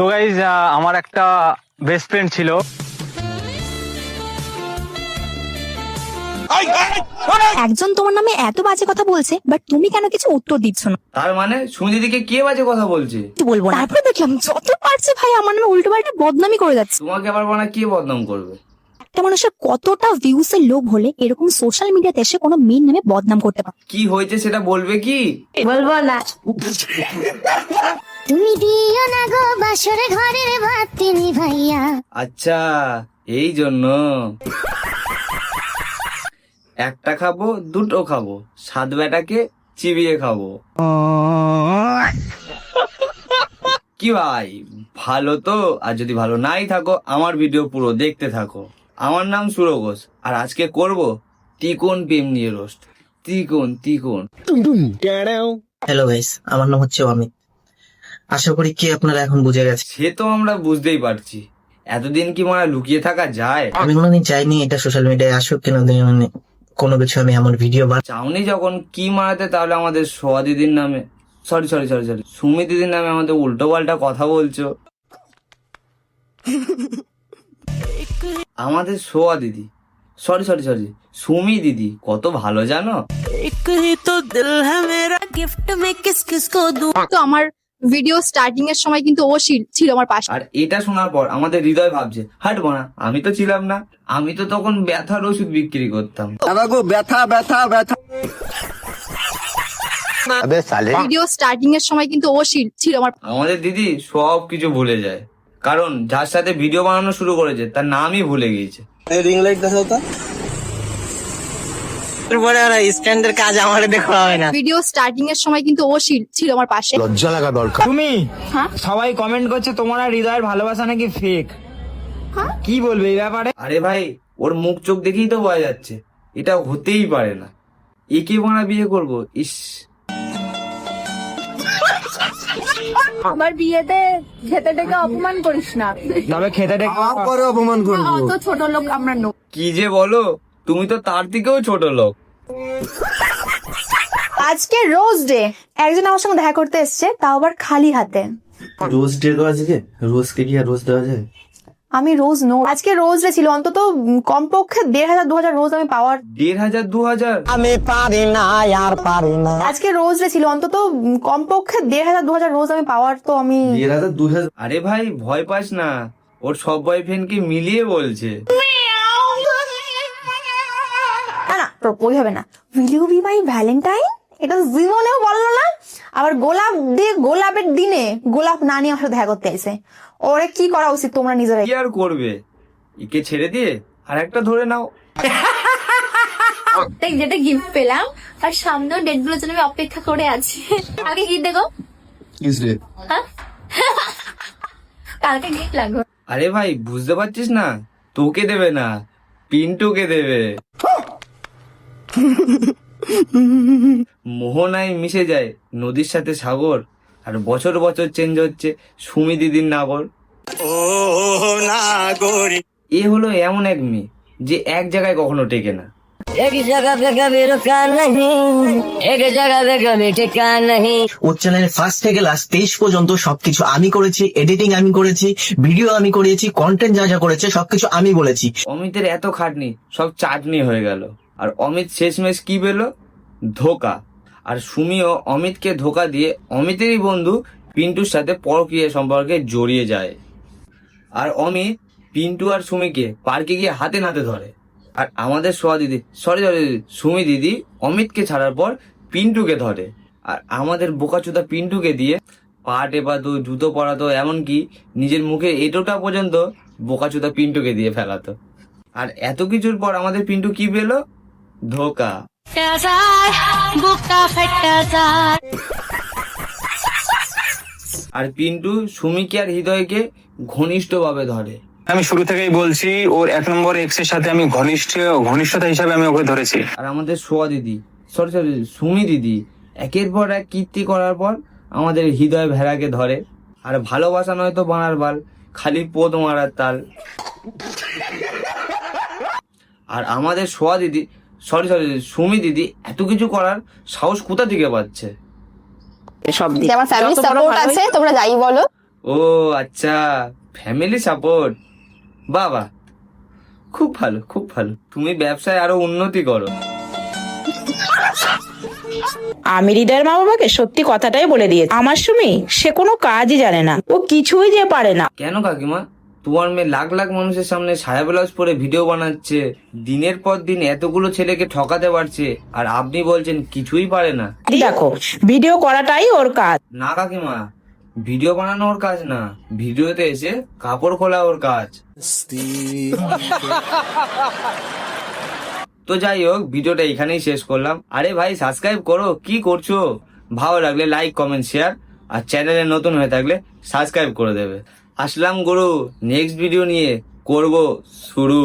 তো গাইজ আমার একটা বেস্ট ফ্রেন্ড ছিল। একজন তোমার নামে এত বাজে কথা বলছে, বাট তুমি কেন কিছু উত্তর দিচ্ছ না? তার মানে সুমি দিদিকে কে বাজে কথা বলছে? কি বলবো না। তারপরে দেখলাম যত পারছে ভাই আমার নামে উল্টো পাল্টা বদনামি করে যাচ্ছে। তোমাকে আবার বানা কে বদনাম করবে? একটা মানুষের কতটা ভিউস এর লোভ হলে এরকম সোশ্যাল মিডিয়াতে এসে কোনো মেয়ের নামে বদনাম করতে পারে? কি হয়েছে সেটা বলবে কি? বলবো না। তুমি দিও না গো বাসরে ঘরের বাতি নিভাইয়া। আচ্ছা এই জন্য একটা খাবো দুটো খাবো, সাত বেটাকে চিবিয়ে খাবো। কি ভাই ভালো তো? আর যদি ভালো নাই থাকো আমার ভিডিও পুরো দেখতে থাকো। আমার নাম সুরো ঘোষ, আর আজকে করব তিকোন প্রেম নিয়ে রোস্ট। তিকোন তিকোন। হ্যালো গাইস, আমার নাম হচ্ছে অমিত। আশা করি কি আপনারা এখন বুঝে গেছে। সে তো আমরা বুঝতেই পারছি, এতদিন কি মানে লুকিয়ে থাকা যায়? আমি কোনোদিন চাইনি এটা সোশ্যাল মিডিয়ায় আসুক, কেন মানে কোনো কিছু আমি এমন ভিডিও চাউনি যখন কি মারাতে, তাহলে আমাদের সোয়া দিদির নামে সরি সুমি দিদির নামে আমাদের উল্টো পাল্টা কথা বলছো। আমাদের সোয়া দিদি সরি সুমি দিদি কত ভালো জানো? তো আমার ভিডিও স্টার্টিং এর সময় কিন্তু ও ছিল আমার পাশে। আর এটা শোনার পর আমাদের হৃদয় ভাবছে হাঁটবো না, আমি তো ছিলাম না, আমি তো তখন ব্যথার ওষুধ বিক্রি করতাম। ভিডিও স্টার্টিং এর সময় কিন্তু ও ছিল আমার। আমাদের দিদি সব কিছু ভুলে যায়, কারণ যার সাথে ভিডিও বানানো শুরু করেছে তার নামই ভুলে গিয়েছে। রিং লাইট দেখাও তো। পরে আর স্ট্যান্ডের কাজ আমারে দেখা হয় না। ভিডিও স্টার্টিং এর সময় কিন্তু ও ছিল আমার পাশে। লজ্জা লাগা দরকার। তুমি সবাই কমেন্ট করছে তোমার আর হৃদয়ের ভালোবাসা নাকি ফেক। কি বলবে এই ব্যাপারে? আরে ভাই ওর মুখ চোখ দেখেই তো বোঝা যাচ্ছে এটা হতেই পারে না। একে বানা বিয়ে করবো? ইস, আমার বিয়েতে খেতে ডেকে অপমান করিস না। তবে খেতে পরে অপমান করবো। অত ছোট লোক আমরা নই। কি যে বলো, তুমি তো তার থেকেও ছোট লোক। আজকে রোজ ডে, একজন আমার সঙ্গে দেখা করতে এসেছে, তাও আবার খালি হাতে। রোজ ডে তো আজকে, রোজকে কি আর রোজ দেওয়া যায়? আমি রোজ নো, আজকে রোজ ডে ছিল, অন্তত কমপক্ষে 1500-2000 রোজ আমি পাওয়ার। 1500-2000? আমি পারি না আর পারি না। আজকে রোজ ডে ছিল, অন্তত কমপক্ষে 1500-2000 রোজ আমি পাওয়ার, তো আমি 2000 আরে ভাই ভয় পাস না, ওর সব বয়ফ্রেন্ডকে মিলিয়ে বলছে। না প্রপোজ হবে না। Will you be my valentine? এটা জীবনেও বললো না। আবার গোলাপ দিয়ে, গোলাপের দিনে গোলাপ না নিয়ে আমার সাথে দেখা করতে এসে, ওরে কি করা উচিত তোমরা নিজেরাই। কি আর করবে, একে ছেড়ে দিয়ে আর একটা ধরে নাও। যেটা গিফট পেলাম আর সামনেও ডেট গুলোর জন্য আমি অপেক্ষা করে আছি। কালকে গিফট দেখো, কালকে গিফট লাগবে। আরে ভাই বুঝতে পারছিস না, তোকে দেবে না, পিন্টুকে দেবে। মোহনায় মিশে যায় নদীর সাথে সাগর, আর বছর বছর চেঞ্জ হচ্ছে সুমি দিদির নাগর। এ হলো এমন এক মেয়ে যে এক জায়গায় কখনো টেকে না। ওর চ্যানেলে ফার্স্ট থেকে লাস্ট 23 পর্যন্ত সবকিছু আমি করেছি, এডিটিং আমি করেছি, ভিডিও আমি করেছি, কন্টেন্ট যা যা করেছে সবকিছু আমি বলেছি। অমিতের এত খাটনি সব চাটনি হয়ে গেল, আর অমিত শেষমেশ কি পেল? ধোকা। আর সুমিও অমিতকে ধোকা দিয়ে অমিতেরই বন্ধু পিন্টুর সাথে পরকীয়া সম্পর্কে জড়িয়ে যায়। আর অমিত পিন্টু আর সুমিকে পার্কে গিয়ে হাতে নাতে ধরে। আর আমাদের সোয়া দিদি সুমি দিদি অমিতকে ছাড়ার পর পিন্টুকে ধরে, আর আমাদের বোকাচোদা পিন্টুকে দিয়ে পা টেপাতো, জুতো পরাতো, এমনকি নিজের মুখে এটোটা পর্যন্ত বোকাচোদা পিন্টুকে দিয়ে ফেলাতো। আর এত কিছুর পর আমাদের পিন্টু কি পেল? ধোকা। আর পিন্টু সুমিকে আর হৃদয়কে ঘনিষ্ঠভাবে ধরে। আমি শুরু থেকেই বলছি ওর 1 নম্বর এক্স এর সাথে আমি ঘনিষ্ঠতা হিসাবে আমি ওকে ধরেছি। আর আমাদের সোয়া দিদি সুমি দিদি একের পর এক কীর্তি করার পর আমাদের হৃদয় ভেড়াকে ধরে। আর ভালোবাসা নয় তো বানার বাল, খালি পোদ মারার তাল। আর আমাদের সোয়া দিদি সুমি দিদি এত কিছু করার সাহস কোথা থেকে পাচ্ছে? আমার ফ্যামিলি সাপোর্ট আছে, তোমরা যাই বলো। ও আচ্ছা, ফ্যামিলি সাপোর্ট, বাবা খুব ভালো খুব ভালো। তুমি ব্যবসায় আরো উন্নতি করো। আমি হৃদয়ের মা বাবাকে সত্যি কথাটাই বলে দিয়েছি, আমার সুমি সে কোনো কাজই জানে না, ও কিছুই যে পারে না। কেন কাকিমা? তোমার মেয়ে লাখ লাখ মানুষের সামনে সায়া ব্লাউজ পরে ভিডিও বানাচ্ছে, দিনের পর দিন এতগুলো ছেলেকে ঠকাতে পারছে, আর আপনি বলছেন কিছুই পারে না। দেখো, ভিডিও করাটাই ওর কাজ। না কাকিমা, ভিডিও বানানো ওর কাজ না, ভিডিওতে এসে কাপড় খোলা ওর কাজ। তো যাই হোক, ভিডিওটা এখানেই শেষ করলাম। আরে ভাই সাবস্ক্রাইব করো, কি করছো? ভালো লাগলে লাইক কমেন্ট শেয়ার, আর চ্যানেলে নতুন হয়ে থাকলে সাবস্ক্রাইব করে দেবে। আসলাম গুরু, নেক্সট ভিডিও নিয়ে করব শুরু।